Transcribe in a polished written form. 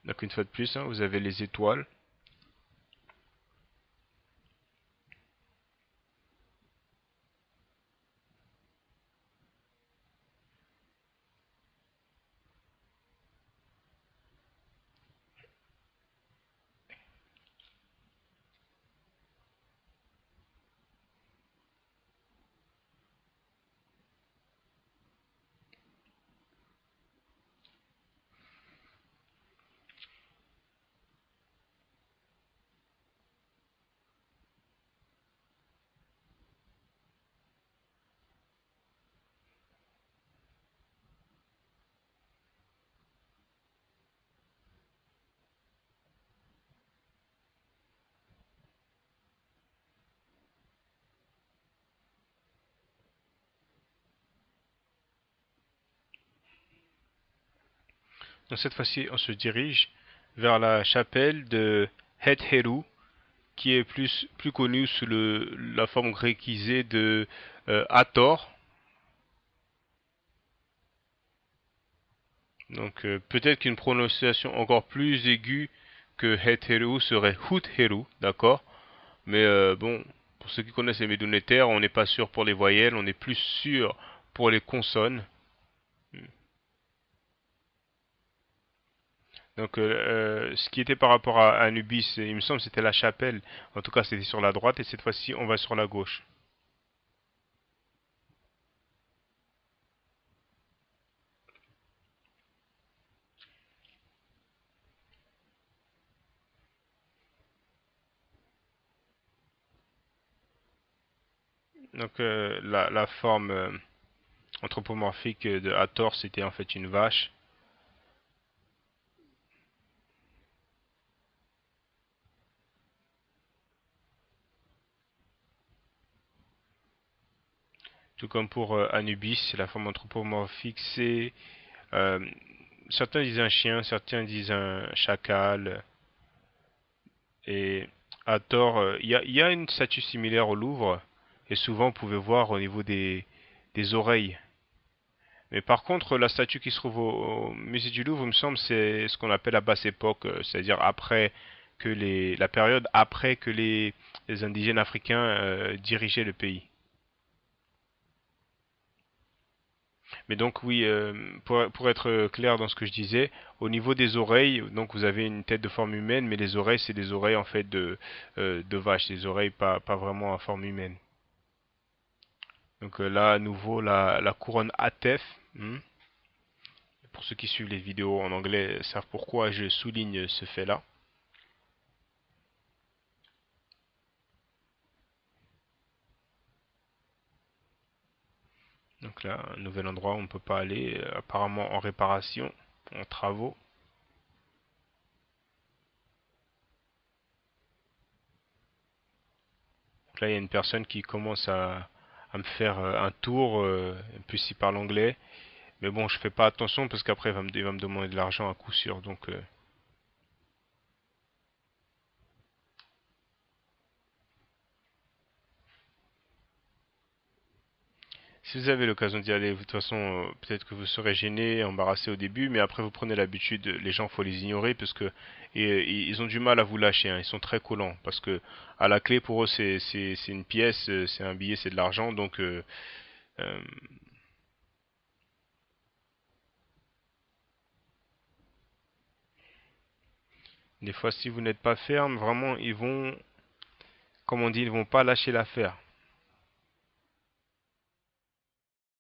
Donc une fois de plus, hein, vous avez les étoiles. Donc cette fois-ci, on se dirige vers la chapelle de Het Heru, qui est plus connue sous la forme gréquisée de Hathor. Donc peut-être qu'une prononciation encore plus aiguë que Het Heru serait Hut Heru, d'accord? Mais bon, pour ceux qui connaissent les médonnétaires, on n'est pas sûr pour les voyelles, on est plus sûr pour les consonnes. Donc, ce qui était par rapport à Anubis, il me semble que c'était la chapelle. En tout cas, c'était sur la droite et cette fois-ci, on va sur la gauche. Donc, la forme anthropomorphique de Hathor, c'était en fait une vache. Tout comme pour Anubis, la forme anthropomorphique, c'est euh, certains disent un chien, certains disent un chacal. Et Hathor, il y a une statue similaire au Louvre, et souvent vous pouvez voir au niveau des oreilles. Mais par contre, la statue qui se trouve au musée du Louvre, il me semble, c'est ce qu'on appelle la basse époque, c'est-à-dire après que la période après que les indigènes africains dirigeaient le pays. Mais donc oui, pour être clair dans ce que je disais, au niveau des oreilles, donc vous avez une tête de forme humaine, mais les oreilles, c'est des oreilles en fait de vache, des oreilles pas vraiment à forme humaine. Donc là, à nouveau, la couronne Atef. Pour ceux qui suivent les vidéos en anglais savent pourquoi je souligne ce fait-là. Donc là, un nouvel endroit où on ne peut pas aller, apparemment en réparation, en travaux. Donc là, il y a une personne qui commence à me faire un tour, en plus il parle anglais. Mais bon, je fais pas attention parce qu'après il va me demander de l'argent à coup sûr. Donc si vous avez l'occasion d'y aller, de toute façon, peut-être que vous serez gêné, embarrassé au début, mais après vous prenez l'habitude, les gens, faut les ignorer parce que ils ont du mal à vous lâcher, hein, ils sont très collants parce que à la clé pour eux c'est une pièce, c'est un billet, c'est de l'argent, donc euh, des fois si vous n'êtes pas ferme, vraiment ils vont, comme on dit, ils vont pas lâcher l'affaire.